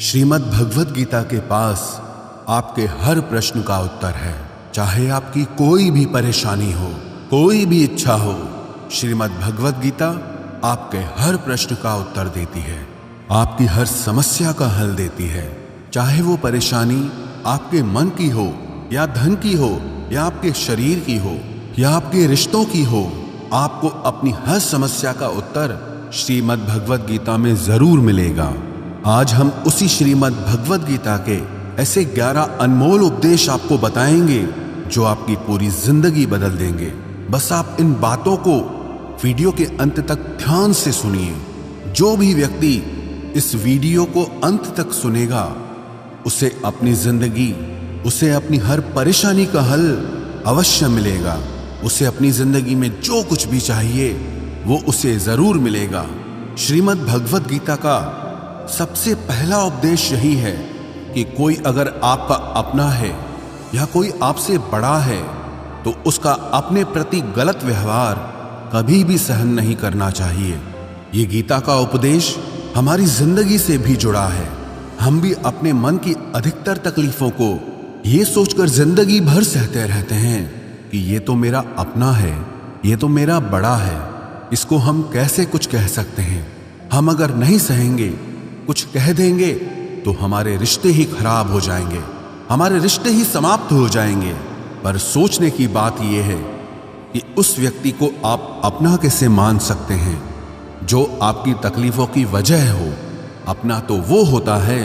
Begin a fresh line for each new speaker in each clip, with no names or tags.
श्रीमद् भगवद गीता के पास आपके हर प्रश्न का उत्तर है। चाहे आपकी कोई भी परेशानी हो, कोई भी इच्छा हो, श्रीमद् भगवद गीता आपके हर प्रश्न का उत्तर देती है, आपकी हर समस्या का हल देती है। चाहे वो परेशानी आपके मन की हो या धन की हो या आपके शरीर की हो या आपके रिश्तों की हो, आपको अपनी हर समस्या का उत्तर श्रीमद् भगवद गीता में जरूर मिलेगा। आज हम उसी श्रीमद् भगवद गीता के ऐसे 11 अनमोल उपदेश आपको बताएंगे जो आपकी पूरी जिंदगी बदल देंगे। बस आप इन बातों को वीडियो के अंत तक ध्यान से सुनिए। जो भी व्यक्ति इस वीडियो को अंत तक सुनेगा, उसे अपनी जिंदगी, उसे अपनी हर परेशानी का हल अवश्य मिलेगा। उसे अपनी जिंदगी में जो कुछ भी चाहिए वो उसे जरूर मिलेगा। श्रीमद् भगवद गीता का सबसे पहला उपदेश यही है कि कोई अगर आपका अपना है या कोई आपसे बड़ा है तो उसका अपने प्रति गलत व्यवहार कभी भी सहन नहीं करना चाहिए। ये गीता का उपदेश हमारी जिंदगी से भी जुड़ा है। हम भी अपने मन की अधिकतर तकलीफों को ये सोचकर जिंदगी भर सहते रहते हैं कि ये तो मेरा अपना है, ये तो मेरा बड़ा है, इसको हम कैसे कुछ कह सकते हैं। हम अगर नहीं सहेंगे, कुछ कह देंगे तो हमारे रिश्ते ही खराब हो जाएंगे, हमारे रिश्ते ही समाप्त हो जाएंगे। पर सोचने की बात यह है कि उस व्यक्ति को आप अपना कैसे मान सकते हैं जो आपकी तकलीफों की वजह हो। अपना तो वो होता है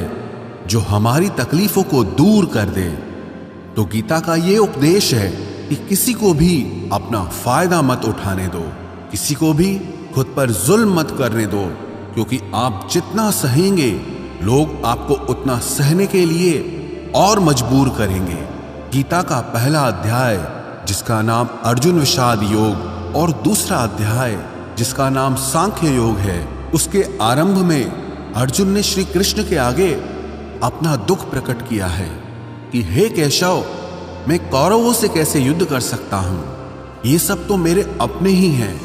जो हमारी तकलीफों को दूर कर दे। तो गीता का ये उपदेश है कि किसी को भी अपना फायदा मत उठाने दो, किसी को भी खुद पर जुल्म मत करने दो, क्योंकि आप जितना सहेंगे लोग आपको उतना सहने के लिए और मजबूर करेंगे। गीता का पहला अध्याय जिसका नाम अर्जुन विषाद योग और दूसरा अध्याय जिसका नाम सांख्य योग है, उसके आरंभ में अर्जुन ने श्री कृष्ण के आगे अपना दुख प्रकट किया है कि हे केशव, मैं कौरवों से कैसे युद्ध कर सकता हूं, ये सब तो मेरे अपने ही हैं।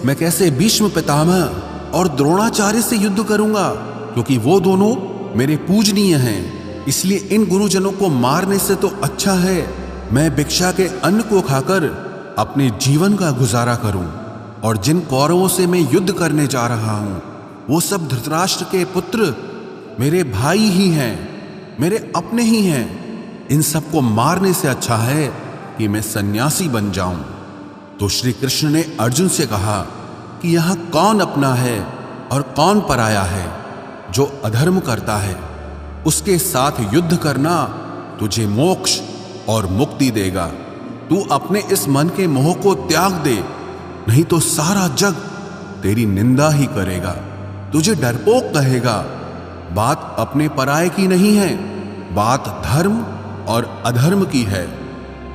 मैं कैसे भीष्म पितामह और द्रोणाचार्य से युद्ध करूंगा, क्योंकि वो दोनों मेरे पूजनीय हैं। इसलिए इन गुरुजनों को मारने से तो अच्छा है मैं भिक्षा के अन्न को खाकर अपने जीवन का गुजारा करूं। और जिन कौरवों से मैं युद्ध करने जा रहा हूं वो सब धृतराष्ट्र के पुत्र मेरे भाई ही हैं, मेरे अपने ही हैं। इन सबको मारने से अच्छा है कि मैं सन्यासी बन जाऊं। तो श्री कृष्ण ने अर्जुन से कहा कि यहां कौन अपना है और कौन पराया है। जो अधर्म करता है उसके साथ युद्ध करना तुझे मोक्ष और मुक्ति देगा। तू अपने इस मन के मोह को त्याग दे, नहीं तो सारा जग तेरी निंदा ही करेगा, तुझे डरपोक कहेगा। बात अपने पराये की नहीं है, बात धर्म और अधर्म की है,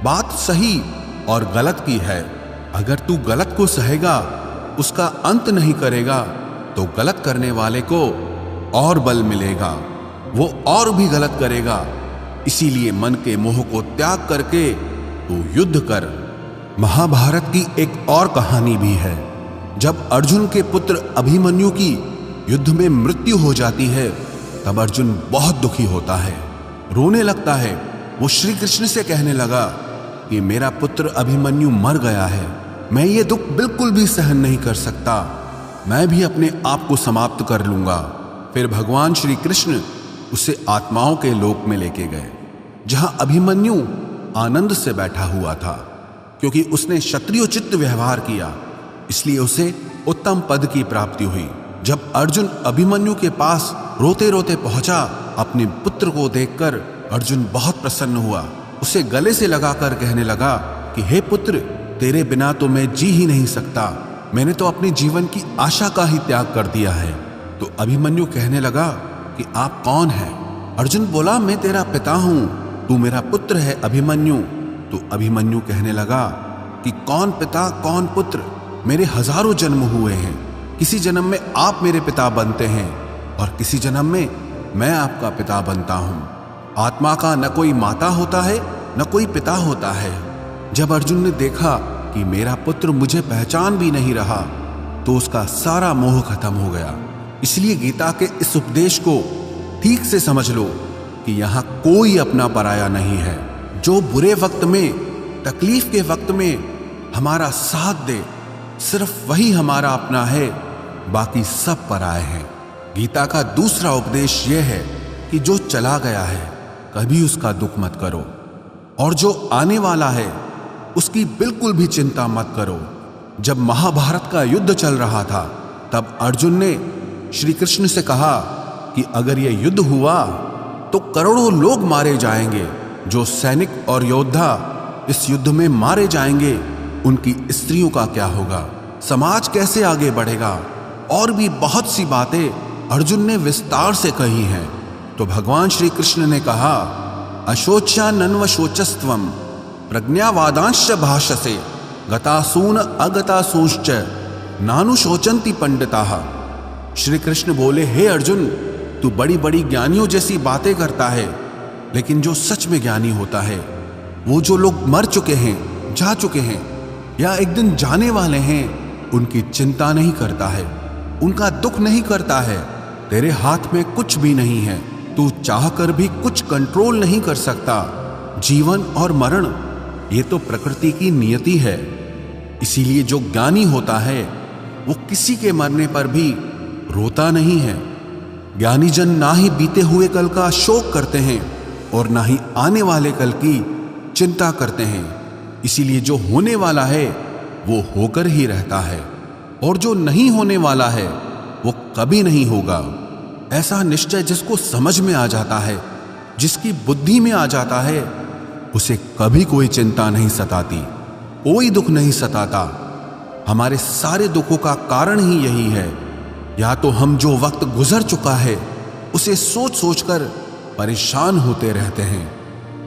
बात सही और गलत की है। अगर तू गलत को सहेगा, उसका अंत नहीं करेगा, तो गलत करने वाले को और बल मिलेगा, वो और भी गलत करेगा। इसीलिए मन के मोह को त्याग करके तू युद्ध कर। महाभारत की एक और कहानी भी है। जब अर्जुन के पुत्र अभिमन्यु की युद्ध में मृत्यु हो जाती है तब अर्जुन बहुत दुखी होता है, रोने लगता है। वो श्री कृष्ण से कहने लगा कि मेरा पुत्र अभिमन्यु मर गया है, मैं ये दुख बिल्कुल भी सहन नहीं कर सकता, मैं भी अपने आप को समाप्त कर लूंगा। फिर भगवान श्री कृष्ण उसे आत्माओं के लोक में लेके गए, जहां अभिमन्यु आनंद से बैठा हुआ था। क्योंकि उसने क्षत्रियोचित व्यवहार किया, इसलिए उसे उत्तम पद की प्राप्ति हुई। जब अर्जुन अभिमन्यु के पास रोते रोते पहुंचा, अपने पुत्र को देखकर अर्जुन बहुत प्रसन्न हुआ। उसे गले से लगाकर कहने लगा कि हे पुत्र, तेरे बिना तो मैं जी ही नहीं सकता, मैंने तो अपने जीवन की आशा का ही त्याग कर दिया है। तो अभिमन्यु कहने लगा कि आप कौन हैं? अर्जुन बोला, मैं तेरा पिता हूं, तू मेरा पुत्र है अभिमन्यु। तो अभिमन्यु कहने लगा कि कौन पिता कौन पुत्र, मेरे हजारों जन्म हुए हैं, किसी जन्म में आप मेरे पिता बनते हैं और किसी जन्म में मैं आपका पिता बनता हूं। आत्मा का न कोई माता होता है न कोई पिता होता है। जब अर्जुन ने देखा कि मेरा पुत्र मुझे पहचान भी नहीं रहा तो उसका सारा मोह खत्म हो गया। इसलिए गीता के इस उपदेश को ठीक से समझ लो कि यहां कोई अपना पराया नहीं है। जो बुरे वक्त में, तकलीफ के वक्त में हमारा साथ दे, सिर्फ वही हमारा अपना है, बाकी सब पराए हैं। गीता का दूसरा उपदेश यह है कि जो चला गया है कभी उसका दुख मत करो, और जो आने वाला है उसकी बिल्कुल भी चिंता मत करो। जब महाभारत का युद्ध चल रहा था तब अर्जुन ने श्री कृष्ण से कहा कि अगर यह युद्ध हुआ तो करोड़ों लोग मारे जाएंगे। जो सैनिक और योद्धा इस युद्ध में मारे जाएंगे उनकी स्त्रियों का क्या होगा, समाज कैसे आगे बढ़ेगा। और भी बहुत सी बातें अर्जुन ने विस्तार से कही हैं। तो भगवान श्री कृष्ण ने कहा, अशोच्या नन्व शोचस्त्वम प्रज्ञावादांश्च भाषसे गतासून अगतासूश्च नानु शोचंती पंडिताः। श्री कृष्ण बोले, हे अर्जुन, तू बड़ी बड़ी ज्ञानियों जैसी बातें करता है, लेकिन जो सच में ज्ञानी होता है, वो जो लोग मर चुके हैं, जा चुके हैं या एक दिन जाने वाले हैं, उनकी चिंता नहीं करता है, उनका दुख नहीं करता है। तेरे हाथ में कुछ भी नहीं है, तू चाहकर भी कुछ कंट्रोल नहीं कर सकता। जीवन और मरण ये तो प्रकृति की नियति है। इसीलिए जो ज्ञानी होता है वो किसी के मरने पर भी रोता नहीं है। ज्ञानी जन ना ही बीते हुए कल का शोक करते हैं और ना ही आने वाले कल की चिंता करते हैं। इसीलिए जो होने वाला है वो होकर ही रहता है, और जो नहीं होने वाला है वो कभी नहीं होगा। ऐसा निश्चय जिसको समझ में आ जाता है, जिसकी बुद्धि में आ जाता है, उसे कभी कोई चिंता नहीं सताती, कोई दुख नहीं सताता। हमारे सारे दुखों का कारण ही यही है। या तो हम जो वक्त गुजर चुका है उसे सोच सोचकर परेशान होते रहते हैं,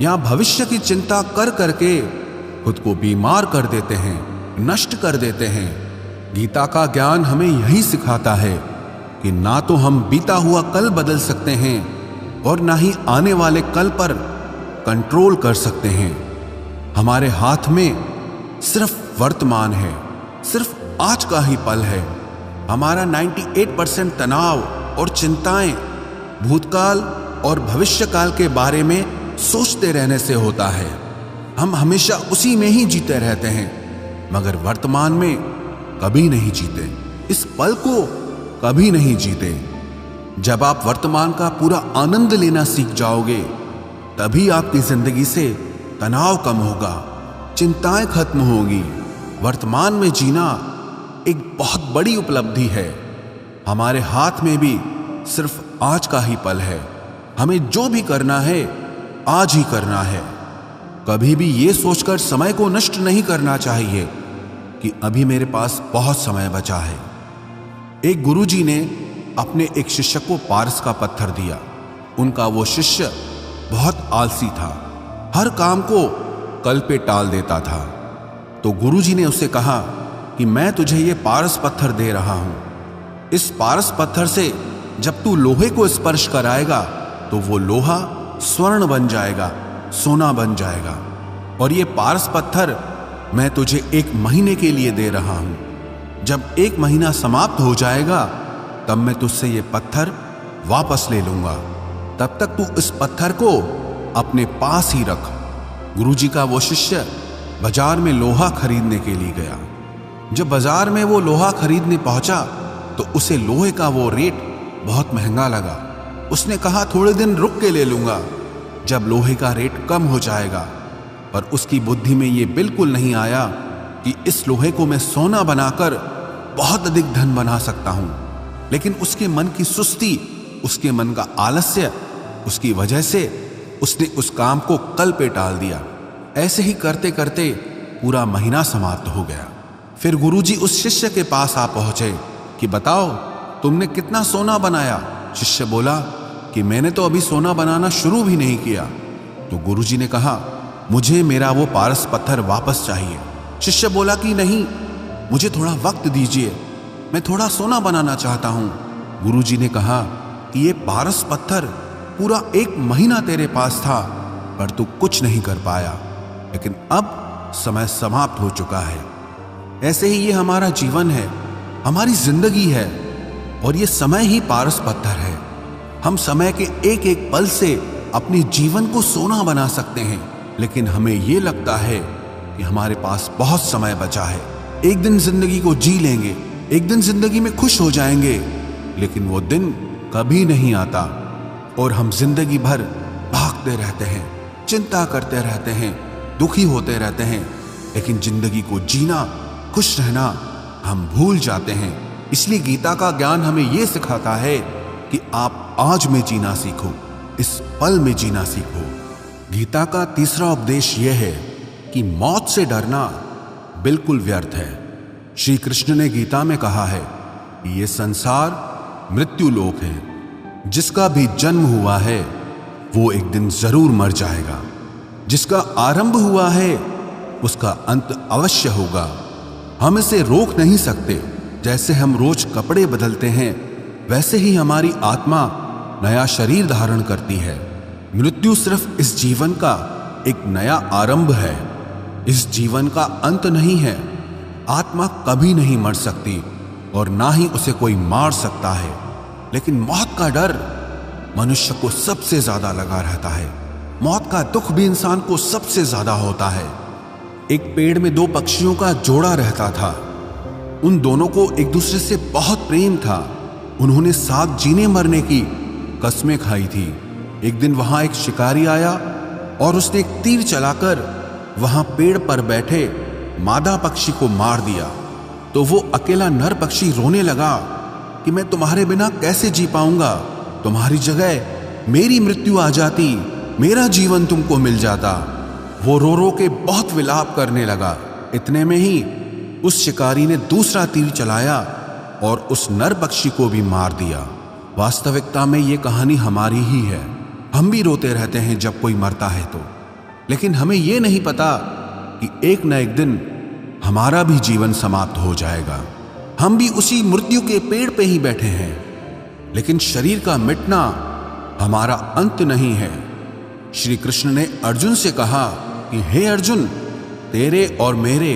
या भविष्य की चिंता कर करके खुद को बीमार कर देते हैं, नष्ट कर देते हैं। गीता का ज्ञान हमें यही सिखाता है कि ना तो हम बीता हुआ कल बदल सकते हैं और ना ही आने वाले कल पर कंट्रोल कर सकते हैं। हमारे हाथ में सिर्फ वर्तमान है, सिर्फ आज का ही पल है। हमारा 98% तनाव और चिंताएं भूतकाल और भविष्यकाल के बारे में सोचते रहने से होता है। हम हमेशा उसी में ही जीते रहते हैं, मगर वर्तमान में कभी नहीं जीते, इस पल को कभी नहीं जीते। जब आप वर्तमान का पूरा आनंद लेना सीख जाओगे, तभी आपकी जिंदगी से तनाव कम होगा, चिंताएं खत्म होगी। वर्तमान में जीना एक बहुत बड़ी उपलब्धि है। हमारे हाथ में भी सिर्फ आज का ही पल है। हमें जो भी करना है आज ही करना है। कभी भी ये सोचकर समय को नष्ट नहीं करना चाहिए कि अभी मेरे पास बहुत समय बचा है। एक गुरुजी ने अपने एक शिष्य को पारस का पत्थर दिया। उनका वो शिष्य बहुत आलसी था, हर काम को कल पे टाल देता था। तो गुरुजी ने उससे कहा कि मैं तुझे ये पारस पत्थर दे रहा हूं। इस पारस पत्थर से जब तू लोहे को स्पर्श कराएगा तो वो लोहा स्वर्ण बन जाएगा, सोना बन जाएगा। और ये पारस पत्थर मैं तुझे 1 महीने के लिए दे रहा हूं। जब 1 महीना समाप्त हो जाएगा तब मैं तुझसे ये पत्थर वापस ले लूंगा। तब तक तू इस पत्थर को अपने पास ही रख। गुरुजी का वो शिष्य बाजार में लोहा खरीदने के लिए गया। जब बाजार में वो लोहा खरीदने पहुंचा तो उसे लोहे का वो रेट बहुत महंगा लगा। उसने कहा थोड़े दिन रुक के ले लूंगा, जब लोहे का रेट कम हो जाएगा। पर उसकी बुद्धि में ये बिल्कुल नहीं आया कि इस लोहे को मैं सोना बनाकर बहुत अधिक धन बना सकता हूं। लेकिन उसके मन की सुस्ती, उसके मन का आलस्य, उसकी वजह से उसने उस काम को कल पे टाल दिया। ऐसे ही करते करते पूरा महीना समाप्त हो गया। फिर गुरुजी उस शिष्य के पास आ पहुंचे कि बताओ तुमने कितना सोना बनाया। शिष्य बोला कि मैंने तो अभी सोना बनाना शुरू भी नहीं किया। तो गुरुजी ने कहा मुझे मेरा वो पारस पत्थर वापस चाहिए। शिष्य बोला कि नहीं, मुझे थोड़ा वक्त दीजिए, मैं थोड़ा सोना बनाना चाहता हूं। गुरुजी ने कहा कि ये पारस पत्थर पूरा 1 महीना तेरे पास था पर तू कुछ नहीं कर पाया, लेकिन अब समय समाप्त हो चुका है। ऐसे ही ये हमारा जीवन है, हमारी जिंदगी है, और ये समय ही पारस पत्थर है। हम समय के एक एक पल से अपने जीवन को सोना बना सकते हैं, लेकिन हमें यह लगता है कि हमारे पास बहुत समय बचा है, एक दिन जिंदगी को जी लेंगे, एक दिन जिंदगी में खुश हो जाएंगे। लेकिन वो दिन कभी नहीं आता और हम जिंदगी भर भागते रहते हैं, चिंता करते रहते हैं, दुखी होते रहते हैं, लेकिन जिंदगी को जीना, खुश रहना हम भूल जाते हैं। इसलिए गीता का ज्ञान हमें यह सिखाता है कि आप आज में जीना सीखो, इस पल में जीना सीखो। गीता का तीसरा उपदेश यह है कि मौत से डरना बिल्कुल व्यर्थ है। श्री कृष्ण ने गीता में कहा है कि यह संसार मृत्यु लोक है, जिसका भी जन्म हुआ है वो एक दिन जरूर मर जाएगा, जिसका आरंभ हुआ है उसका अंत अवश्य होगा। हम इसे रोक नहीं सकते। जैसे हम रोज कपड़े बदलते हैं, वैसे ही हमारी आत्मा नया शरीर धारण करती है। मृत्यु सिर्फ इस जीवन का एक नया आरंभ है, इस जीवन का अंत नहीं है। आत्मा कभी नहीं मर सकती और ना ही उसे कोई मार सकता है, लेकिन मौत का डर मनुष्य को सबसे ज्यादा लगा रहता है। मौत का दुख भी इंसान को सबसे ज्यादा होता है। एक पेड़ में दो पक्षियों का जोड़ा रहता था। उन दोनों को एक दूसरे से बहुत प्रेम था। उन्होंने साथ जीने मरने की कस्में खाई थी। एक दिन वहां एक शिकारी आया और उसने एक तीर चलाकर वहां पेड़ पर बैठे मादा पक्षी को मार दिया। तो वो अकेला नर पक्षी रोने लगा कि मैं तुम्हारे बिना कैसे जी पाऊंगा, तुम्हारी जगह मेरी मृत्यु आ जाती, मेरा जीवन तुमको मिल जाता। वो रो रो के बहुत विलाप करने लगा। इतने में ही उस शिकारी ने दूसरा तीर चलाया और उस नर पक्षी को भी मार दिया। वास्तविकता में ये कहानी हमारी ही है। हम भी रोते रहते हैं जब कोई मरता है तो, लेकिन हमें यह नहीं पता कि एक न एक दिन हमारा भी जीवन समाप्त हो जाएगा। हम भी उसी मृत्यु के पेड़ पे ही बैठे हैं, लेकिन शरीर का मिटना हमारा अंत नहीं है। श्री कृष्ण ने अर्जुन से कहा कि हे अर्जुन, तेरे और मेरे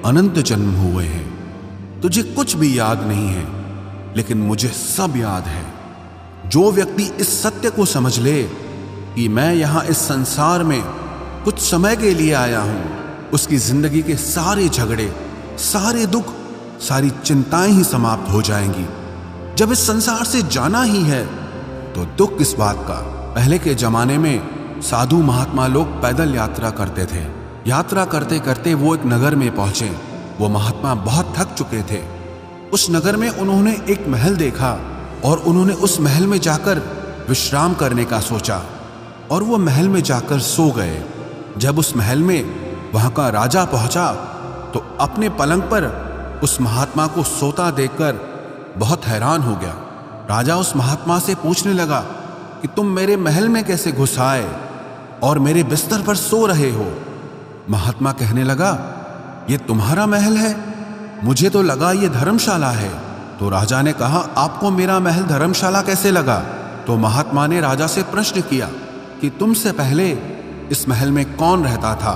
अनंत जन्म हुए हैं, तुझे कुछ भी याद नहीं है, लेकिन मुझे सब याद है। जो व्यक्ति इस सत्य को समझ ले कि मैं यहां इस संसार में कुछ समय के लिए आया हूं, उसकी जिंदगी के सारे झगड़े, सारे दुख, सारी चिंताएं ही समाप्त हो जाएंगी। जब इस संसार से जाना ही है तो दुख किस बात का। पहले के जमाने में साधु महात्मा लोग पैदल यात्रा करते थे। यात्रा करते करते वो एक नगर में पहुंचे। वो महात्मा बहुत थक चुके थे। उस नगर में उन्होंने एक महल देखा और उन्होंने उस महल में जाकर विश्राम करने का सोचा और वो महल में जाकर सो गए। जब उस महल में वहां का राजा पहुंचा तो अपने पलंग पर उस महात्मा को सोता देखकर बहुत हैरान हो गया। राजा उस महात्मा से पूछने लगा कि तुम मेरे महल में कैसे घुस आए और मेरे बिस्तर पर सो रहे हो। महात्मा कहने लगा, ये तुम्हारा महल है, मुझे तो लगा ये धर्मशाला है। तो राजा ने कहा, आपको मेरा महल धर्मशाला कैसे लगा? तो महात्मा ने राजा से प्रश्न किया कि तुमसे पहले इस महल में कौन रहता था?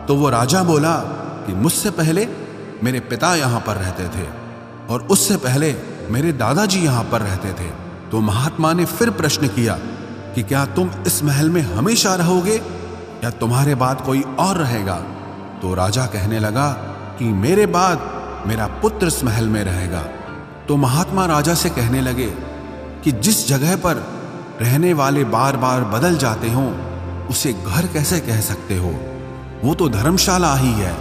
तो वो राजा बोला कि मुझसे पहले मेरे पिता यहाँ पर रहते थे और उससे पहले मेरे दादाजी यहाँ पर रहते थे। तो महात्मा ने फिर प्रश्न किया कि क्या तुम इस महल में हमेशा रहोगे या तुम्हारे बाद कोई और रहेगा? तो राजा कहने लगा कि मेरे बाद मेरा पुत्र इस महल में रहेगा। तो महात्मा राजा से कहने लगे कि जिस जगह पर रहने वाले बार बार बदल जाते हों उसे घर कैसे कह सकते हो? वो तो धर्मशाला ही है।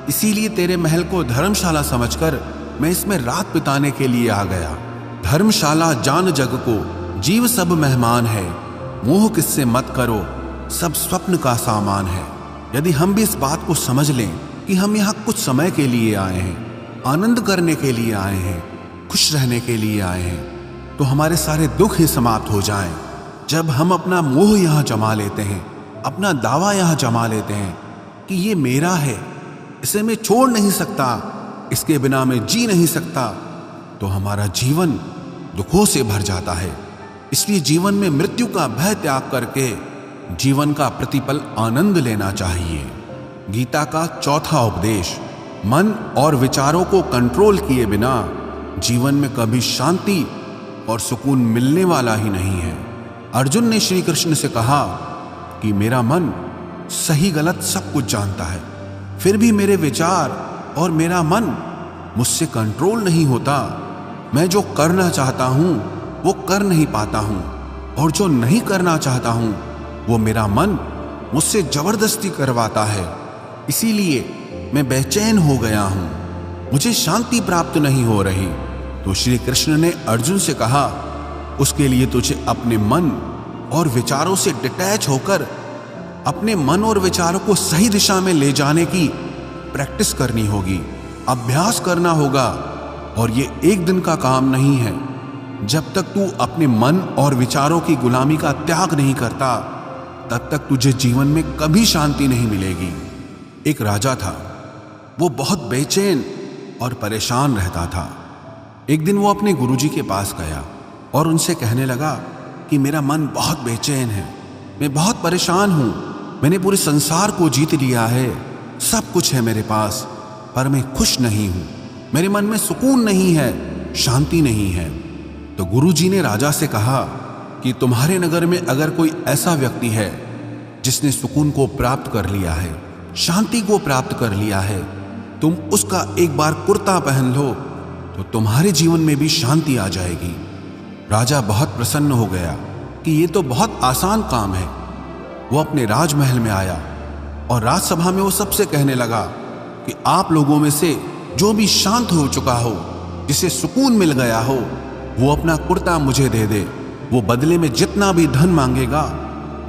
इसीलिए तेरे महल को धर्मशाला समझकर मैं इसमें रात बिताने के लिए आ गया। धर्मशाला जान जग को, जीव सब मेहमान है, मोह किससे मत करो, सब स्वप्न का सामान है। यदि हम भी इस बात को समझ लें कि हम यहाँ कुछ समय के लिए आए हैं, आनंद करने के लिए आए हैं, खुश रहने के लिए आए हैं, तो हमारे सारे दुख ही समाप्त हो जाएं। जब हम अपना मोह यहाँ जमा लेते हैं, अपना दावा यहाँ जमा लेते हैं कि ये मेरा है, इसे मैं छोड़ नहीं सकता, इसके बिना मैं जी नहीं सकता, तो हमारा जीवन दुखों से भर जाता है। इसलिए जीवन में मृत्यु का भय त्याग करके जीवन का प्रतिपल आनंद लेना चाहिए। गीता का चौथा उपदेश, मन और विचारों को कंट्रोल किए बिना जीवन में कभी शांति और सुकून मिलने वाला ही नहीं है। अर्जुन ने श्री कृष्ण से कहा कि मेरा मन सही गलत सब कुछ जानता है, फिर भी मेरे विचार और मेरा मन मुझसे कंट्रोल नहीं होता। मैं जो करना चाहता हूं वो कर नहीं पाता हूं, और जो नहीं करना चाहता हूं वो मेरा मन मुझसे जबरदस्ती करवाता है। इसीलिए मैं बेचैन हो गया हूं, मुझे शांति प्राप्त नहीं हो रही। तो श्री कृष्ण ने अर्जुन से कहा, उसके लिए तुझे अपने मन और विचारों से डिटैच होकर अपने मन और विचारों को सही दिशा में ले जाने की प्रैक्टिस करनी होगी, अभ्यास करना होगा। और ये एक दिन का काम नहीं है। जब तक तू अपने मन और विचारों की गुलामी का त्याग नहीं करता, तब तक तुझे जीवन में कभी शांति नहीं मिलेगी। एक राजा था, वो बहुत बेचैन और परेशान रहता था। एक दिन वो अपने गुरुजी के पास गया और उनसे कहने लगा कि मेरा मन बहुत बेचैन है, मैं बहुत परेशान हूं, मैंने पूरे संसार को जीत लिया है, सब कुछ है मेरे पास, पर मैं खुश नहीं हूं, मेरे मन में सुकून नहीं है, शांति नहीं है। तो गुरुजी ने राजा से कहा कि तुम्हारे नगर में अगर कोई ऐसा व्यक्ति है जिसने सुकून को प्राप्त कर लिया है, शांति को प्राप्त कर लिया है, तुम उसका एक बार कुर्ता पहन लो तो तुम्हारे जीवन में भी शांति आ जाएगी। राजा बहुत प्रसन्न हो गया कि ये तो बहुत आसान काम है। वो अपने राजमहल में आया और राजसभा में वो सबसे कहने लगा कि आप लोगों में से जो भी शांत हो चुका हो, जिसे सुकून मिल गया हो, वो अपना कुर्ता मुझे दे दे। वो बदले में जितना भी धन मांगेगा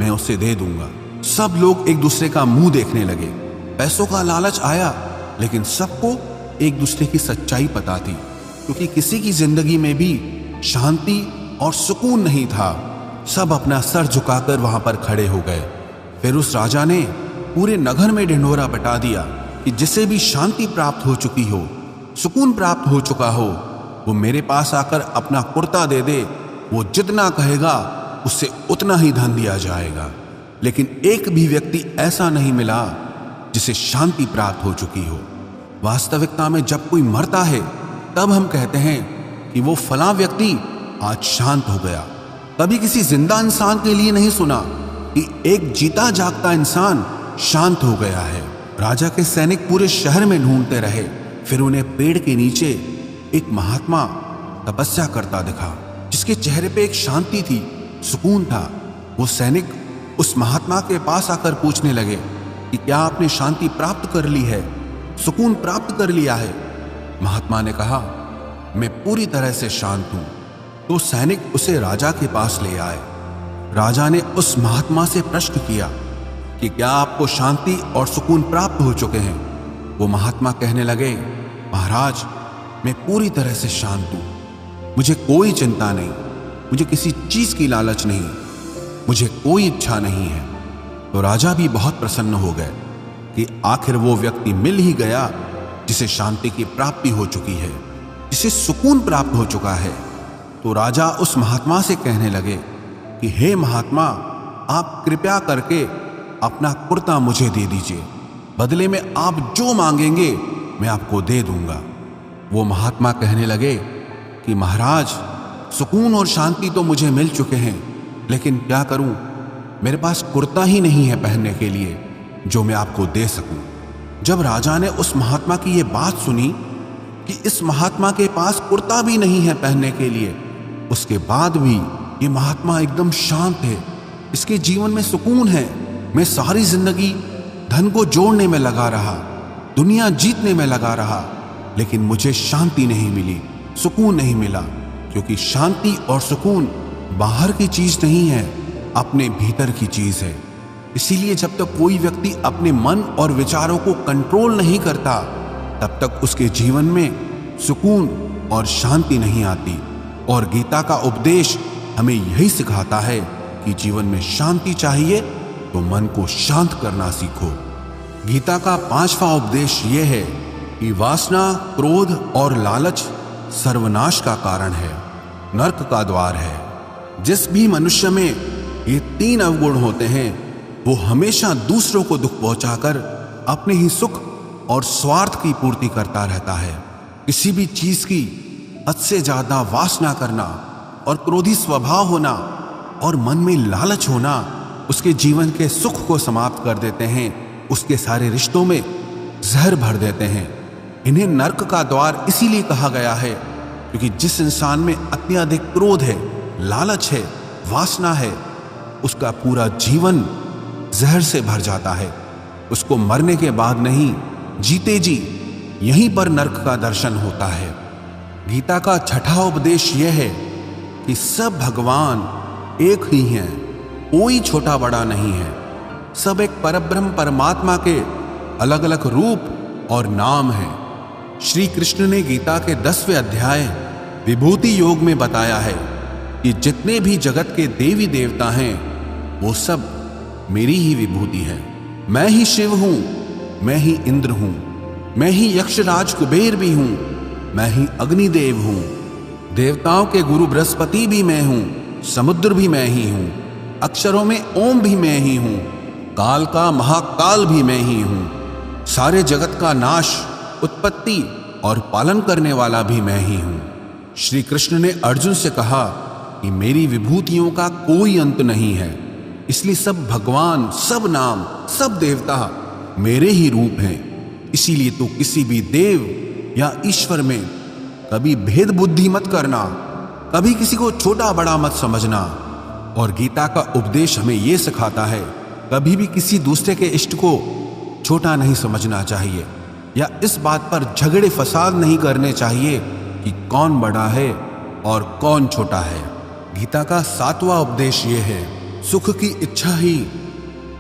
मैं उसे दे दूंगा। सब लोग एक दूसरे का मुंह देखने लगे। पैसों का लालच आया, लेकिन सबको एक दूसरे की सच्चाई पता थी, क्योंकि किसी की जिंदगी में भी शांति और सुकून नहीं था। सब अपना सर झुकाकर वहां पर खड़े हो गए। फिर उस राजा ने पूरे नगर में ढिंढोरा पिटा दिया कि जिसे भी शांति प्राप्त हो चुकी हो, सुकून प्राप्त हो चुका हो, वो मेरे पास आकर अपना कुर्ता दे दे। वो जितना कहेगा उससे उतना ही धन दिया जाएगा। लेकिन एक भी व्यक्ति ऐसा नहीं मिला जिसे शांति प्राप्त हो चुकी हो। वास्तविकता में जब कोई मरता है तब हम कहते हैं कि वो फलां व्यक्ति आज शांत हो गया। कभी किसी जिंदा इंसान के लिए नहीं सुना कि एक जीता जागता इंसान शांत हो गया है। राजा के सैनिक पूरे शहर में ढूंढते रहे, फिर उन्हें पेड़ के नीचे एक महात्मा तपस्या करता दिखा, जिसके चेहरे पे एक शांति थी, सुकून था। वो सैनिक उस महात्मा के पास आकर पूछने लगे कि क्या आपने शांति प्राप्त कर ली है, सुकून प्राप्त कर लिया है? महात्मा ने कहा, मैं पूरी तरह से शांत हूं। तो सैनिक उसे राजा के पास ले आए। राजा ने उस महात्मा से प्रश्न किया कि क्या आपको शांति और सुकून प्राप्त हो चुके हैं? वो महात्मा कहने लगे, महाराज, मैं पूरी तरह से शांत हूं, मुझे कोई चिंता नहीं, मुझे किसी चीज की लालच नहीं, मुझे कोई इच्छा नहीं है। तो राजा भी बहुत प्रसन्न हो गए कि आखिर वो व्यक्ति मिल ही गया जिसे शांति की प्राप्ति हो चुकी है, जिसे सुकून प्राप्त हो चुका है। तो राजा उस महात्मा से कहने लगे कि हे महात्मा, आप कृपया करके अपना कुर्ता मुझे दे दीजिए, बदले में आप जो मांगेंगे मैं आपको दे दूंगा। वो महात्मा कहने लगे कि महाराज, सुकून और शांति तो मुझे मिल चुके हैं, लेकिन क्या करूं, मेरे पास कुर्ता ही नहीं है पहनने के लिए जो मैं आपको दे सकूं। जब राजा ने उस महात्मा की ये बात सुनी कि इस महात्मा के पास कुर्ता भी नहीं है पहनने के लिए, उसके बाद भी ये महात्मा एकदम शांत है, इसके जीवन में सुकून है। मैं सारी जिंदगी धन को जोड़ने में लगा रहा, दुनिया जीतने में लगा रहा, लेकिन मुझे शांति नहीं मिली, सुकून नहीं मिला, क्योंकि शांति और सुकून बाहर की चीज नहीं है, अपने भीतर की चीज है। इसीलिए जब तक कोई व्यक्ति अपने मन और विचारों को कंट्रोल नहीं करता, तब तक उसके जीवन में सुकून और शांति नहीं आती। और गीता का उपदेश हमें यही सिखाता है कि जीवन में शांति चाहिए तो मन को शांत करना सीखो। गीता का 5वां उपदेश यह है कि वासना, क्रोध और लालच सर्वनाश का कारण है, नरक का द्वार है। जिस भी मनुष्य में ये 3 अवगुण होते हैं, वो हमेशा दूसरों को दुख पहुंचाकर अपने ही सुख और स्वार्थ की पूर्ति करता रहता है। किसी भी चीज की हद से ज्यादा वासना करना और क्रोधी स्वभाव होना और मन में लालच होना उसके जीवन के सुख को समाप्त कर देते हैं, उसके सारे रिश्तों में जहर भर देते हैं। इन्हें नर्क का द्वार इसीलिए कहा गया है क्योंकि जिस इंसान में अत्यधिक क्रोध है, लालच है, वासना है, उसका पूरा जीवन जहर से भर जाता है। उसको मरने के बाद नहीं, जीते जी यहीं पर नर्क का दर्शन होता है। गीता का छठा उपदेश यह है कि सब भगवान एक ही हैं, कोई छोटा बड़ा नहीं है। सब एक परब्रह्म परमात्मा के अलग अलग रूप और नाम हैं। श्री कृष्ण ने गीता के 10वें अध्याय विभूति योग में बताया है कि जितने भी जगत के देवी देवता हैं वो सब मेरी ही विभूति है। मैं ही शिव हूं, मैं ही इंद्र हूं, मैं ही यक्षराज कुबेर भी हूं, मैं ही अग्निदेव हूं, देवताओं के गुरु बृहस्पति भी मैं हूं, समुद्र भी मैं ही हूं, अक्षरों में ओम भी मैं ही हूं, काल का महाकाल भी मैं ही हूं, सारे जगत का नाश, उत्पत्ति और पालन करने वाला भी मैं ही हूं। श्री कृष्ण ने अर्जुन से कहा कि मेरी विभूतियों का कोई अंत नहीं है, इसलिए सब भगवान, सब नाम, सब देवता मेरे ही रूप हैं। इसीलिए तो किसी भी देव या ईश्वर में कभी भेद बुद्धि मत करना, कभी किसी को छोटा बड़ा मत समझना। और गीता का उपदेश हमें यह सिखाता है कभी भी किसी दूसरे के इष्ट को छोटा नहीं समझना चाहिए या इस बात पर झगड़े फसाद नहीं करने चाहिए कि कौन बड़ा है और कौन छोटा है। गीता का 7वां उपदेश यह है, सुख की इच्छा ही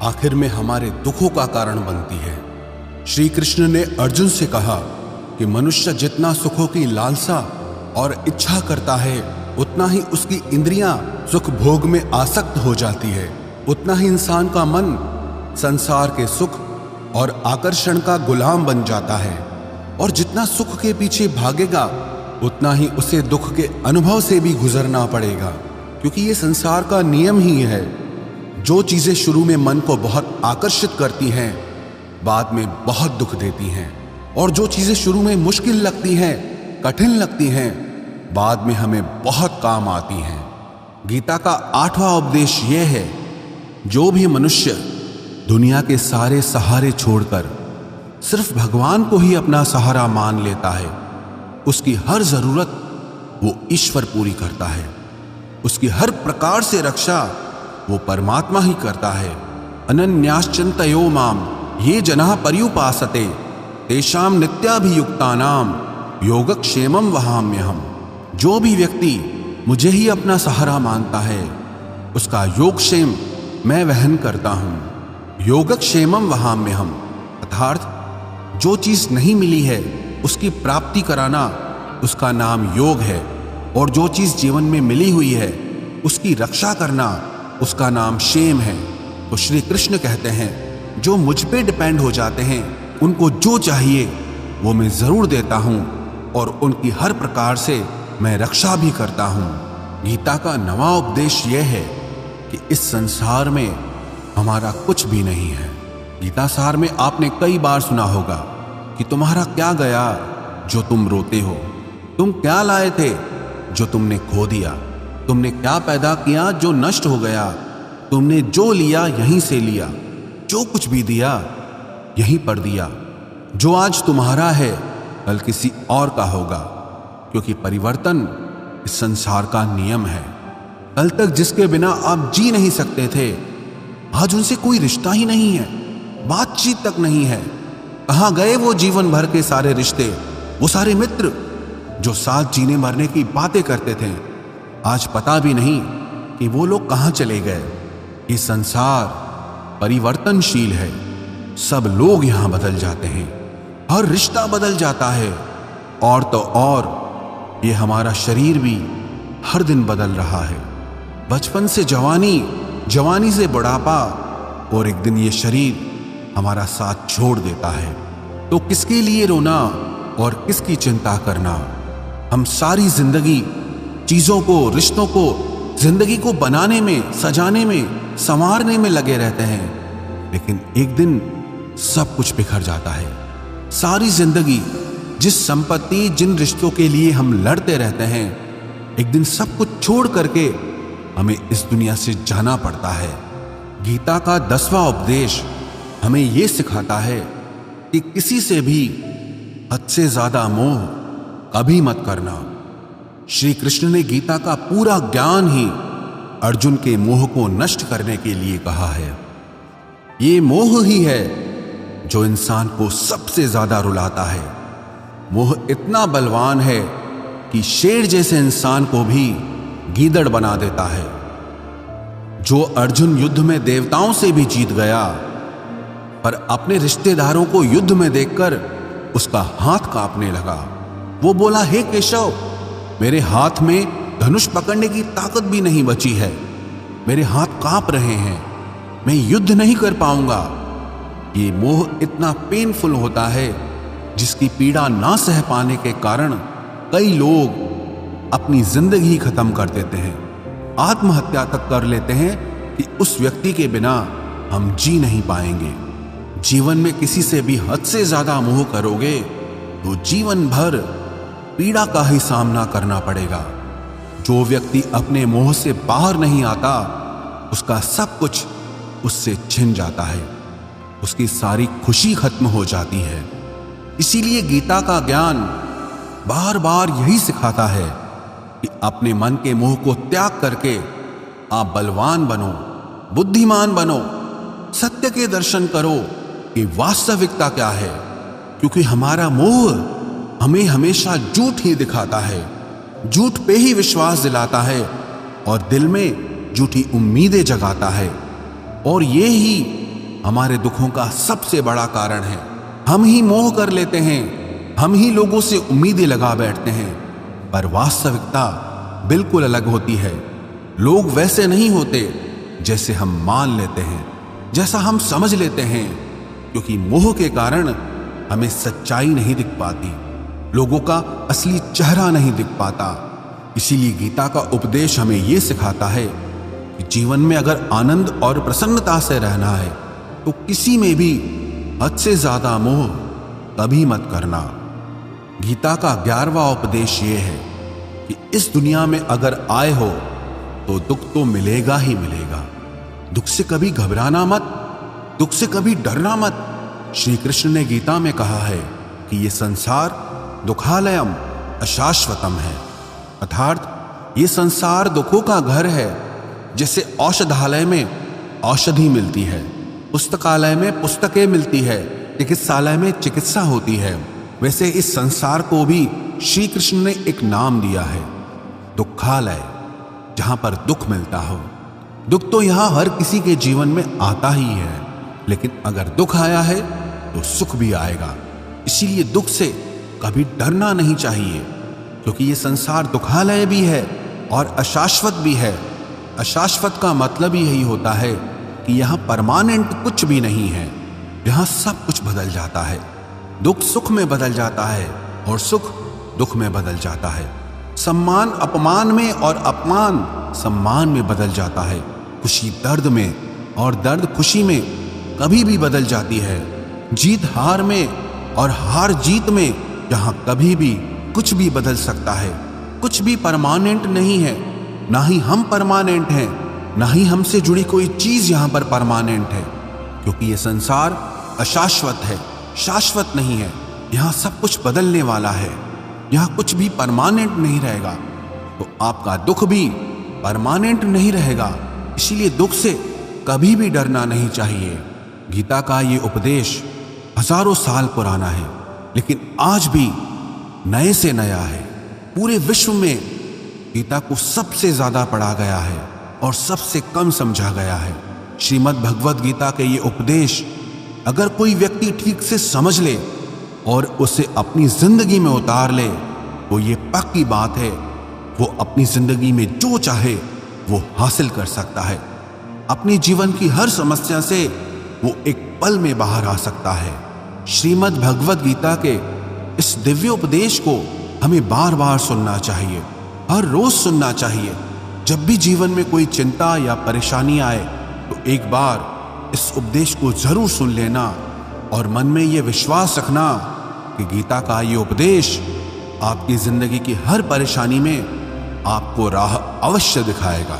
आखिर में हमारे दुखों का कारण बनती है। श्री कृष्ण ने अर्जुन से कहा कि मनुष्य जितना सुखों की लालसा और इच्छा करता है उतना ही उसकी इंद्रियां सुख भोग में आसक्त हो जाती है, उतना ही इंसान का मन संसार के सुख और आकर्षण का गुलाम बन जाता है। और जितना सुख के पीछे भागेगा उतना ही उसे दुख के अनुभव से भी गुजरना पड़ेगा, क्योंकि ये संसार का नियम ही है। जो चीजें शुरू में मन को बहुत आकर्षित करती हैं बाद में बहुत दुख देती हैं, और जो चीजें शुरू में मुश्किल लगती हैं, कठिन लगती हैं, बाद में हमें बहुत काम आती हैं। गीता का 8वां उपदेश यह है, जो भी मनुष्य दुनिया के सारे सहारे छोड़कर सिर्फ भगवान को ही अपना सहारा मान लेता है, उसकी हर जरूरत वो ईश्वर पूरी करता है, उसकी हर प्रकार से रक्षा वो परमात्मा ही करता है। अनन्याश्चिन्तयो माम ये जनाः पर्युपासते तेषां नित्याभियुक्तानां योगक्षेमं वहाम्यहम्। जो भी व्यक्ति मुझे ही अपना सहारा मानता है उसका योगक्षेम मैं वहन करता हूं। योगक्षेमं वहाम्यहम् अर्थात जो चीज नहीं मिली है उसकी प्राप्ति कराना उसका नाम योग है, और जो चीज जीवन में मिली हुई है उसकी रक्षा करना उसका नाम क्षेम है। तो श्री कृष्ण कहते हैं जो मुझ पे डिपेंड हो जाते हैं उनको जो चाहिए वो मैं जरूर देता हूं और उनकी हर प्रकार से मैं रक्षा भी करता हूं। गीता का 9वां उपदेश यह है कि इस संसार में हमारा कुछ भी नहीं है। गीता सार में आपने कई बार सुना होगा कि तुम्हारा क्या गया जो तुम रोते हो, तुम क्या लाए थे जो तुमने खो दिया, तुमने क्या पैदा किया जो नष्ट हो गया, तुमने जो लिया यहीं से लिया, जो कुछ भी दिया यहीं पर दिया। जो आज तुम्हारा है कल किसी और का होगा, क्योंकि परिवर्तन इस संसार का नियम है। कल तक जिसके बिना आप जी नहीं सकते थे आज उनसे कोई रिश्ता ही नहीं है, बातचीत तक नहीं है। कहां गए वो जीवन भर के सारे रिश्ते, वो सारे मित्र जो साथ जीने मरने की बातें करते थे, आज पता भी नहीं कि वो लोग कहां चले गए। ये संसार परिवर्तनशील है, सब लोग यहां बदल जाते हैं, हर रिश्ता बदल जाता है, और तो और ये हमारा शरीर भी हर दिन बदल रहा है। बचपन से जवानी, जवानी से बुढ़ापा, और एक दिन ये शरीर हमारा साथ छोड़ देता है। तो किसके लिए रोना और किसकी चिंता करना। हम सारी जिंदगी चीजों को, रिश्तों को, जिंदगी को बनाने में, सजाने में, संवारने में लगे रहते हैं, लेकिन एक दिन सब कुछ बिखर जाता है। सारी जिंदगी जिस संपत्ति, जिन रिश्तों के लिए हम लड़ते रहते हैं, एक दिन सब कुछ छोड़ करके हमें इस दुनिया से जाना पड़ता है। गीता का 10वां उपदेश हमें यह सिखाता है कि किसी से भी हद से ज्यादा मोह कभी मत करना। श्री कृष्ण ने गीता का पूरा ज्ञान ही अर्जुन के मोह को नष्ट करने के लिए कहा है। ये मोह ही है जो इंसान को सबसे ज्यादा रुलाता है। मोह इतना बलवान है कि शेर जैसे इंसान को भी गीदड़ बना देता है। जो अर्जुन युद्ध में देवताओं से भी जीत गया, पर अपने रिश्तेदारों को युद्ध में देखकर उसका हाथ कांपने लगा। वो बोला, हे केशव, मेरे हाथ में धनुष पकड़ने की ताकत भी नहीं बची है, मेरे हाथ कांप रहे हैं, मैं युद्ध नहीं कर पाऊंगा। ये मोह इतना पेनफुल होता है जिसकी पीड़ा ना सह पाने के कारण कई लोग अपनी जिंदगी खत्म कर देते हैं, आत्महत्या तक कर लेते हैं कि उस व्यक्ति के बिना हम जी नहीं पाएंगे। जीवन में किसी से भी हद से ज्यादा मोह करोगे तो जीवन भर पीड़ा का ही सामना करना पड़ेगा। जो व्यक्ति अपने मोह से बाहर नहीं आता, उसका सब कुछ उससे छिन जाता है, उसकी सारी खुशी खत्म हो जाती है। इसीलिए गीता का ज्ञान बार बार यही सिखाता है कि अपने मन के मोह को त्याग करके आप बलवान बनो, बुद्धिमान बनो, सत्य के दर्शन करो कि वास्तविकता क्या है। क्योंकि हमारा मोह हमें हमेशा झूठ ही दिखाता है, झूठ पे ही विश्वास दिलाता है और दिल में झूठी उम्मीदें जगाता है। और ये ही हमारे दुखों का सबसे बड़ा कारण है। हम ही मोह कर लेते हैं, हम ही लोगों से उम्मीदें लगा बैठते हैं, पर वास्तविकता बिल्कुल अलग होती है। लोग वैसे नहीं होते जैसे हम मान लेते हैं, जैसा हम समझ लेते हैं, क्योंकि मोह के कारण हमें सच्चाई नहीं दिख पाती, लोगों का असली चेहरा नहीं दिख पाता। इसीलिए गीता का उपदेश हमें यह सिखाता है कि जीवन में अगर आनंद और प्रसन्नता से रहना है तो किसी में भी हद से ज्यादा मोह कभी मत करना। गीता का 11वां उपदेश ये है कि इस दुनिया में अगर आए हो तो दुख तो मिलेगा ही मिलेगा। दुख से कभी घबराना मत, दुख से कभी डरना मत। श्री कृष्ण ने गीता में कहा है कि ये संसार दुखालयम अशाश्वतम है, अर्थात ये संसार दुखों का घर है। जैसे औषधालय में औषधि मिलती है, पुस्तकालय में पुस्तकें मिलती है, चिकित्सालय में चिकित्सा होती है, वैसे इस संसार को भी श्री कृष्ण ने एक नाम दिया है, दुखालय, जहां पर दुख मिलता हो। दुख तो यहां हर किसी के जीवन में आता ही है, लेकिन अगर दुख आया है तो सुख भी आएगा। इसीलिए दुख से कभी डरना नहीं चाहिए, क्योंकि ये संसार दुखालय भी है और अशाश्वत भी है। अशाश्वत का मतलब ही यही होता है कि यहाँ परमानेंट कुछ भी नहीं है, यहाँ सब कुछ बदल जाता है। दुख सुख में बदल जाता है और सुख दुख में बदल जाता है। सम्मान अपमान में और अपमान सम्मान में बदल जाता है। खुशी दर्द में और दर्द खुशी में कभी भी बदल जाती है। जीत हार में और हार जीत में यहाँ कभी भी कुछ भी बदल सकता है। कुछ भी परमानेंट नहीं है, ना ही हम परमानेंट हैं, ना ही हमसे जुड़ी कोई चीज यहाँ पर परमानेंट है, क्योंकि ये संसार अशाश्वत है, शाश्वत नहीं है। यहाँ सब कुछ बदलने वाला है, यहाँ कुछ भी परमानेंट नहीं रहेगा। तो आपका दुख भी परमानेंट नहीं रहेगा, इसीलिए दुख से कभी भी डरना नहीं चाहिए। गीता का ये उपदेश हजारों साल पुराना है, लेकिन आज भी नए से नया है। पूरे विश्व में गीता को सबसे ज्यादा पढ़ा गया है और सबसे कम समझा गया है। श्रीमद् भगवद गीता के ये उपदेश अगर कोई व्यक्ति ठीक से समझ ले और उसे अपनी जिंदगी में उतार ले तो ये पक्की बात है, वो अपनी जिंदगी में जो चाहे वो हासिल कर सकता है। अपने जीवन की हर समस्या से वो एक पल में बाहर आ सकता है। श्रीमद् भगवद गीता के इस दिव्य उपदेश को हमें बार बार सुनना चाहिए, हर रोज सुनना चाहिए। जब भी जीवन में कोई चिंता या परेशानी आए तो एक बार इस उपदेश को जरूर सुन लेना और मन में ये विश्वास रखना कि गीता का ये उपदेश आपकी जिंदगी की हर परेशानी में आपको राह अवश्य दिखाएगा।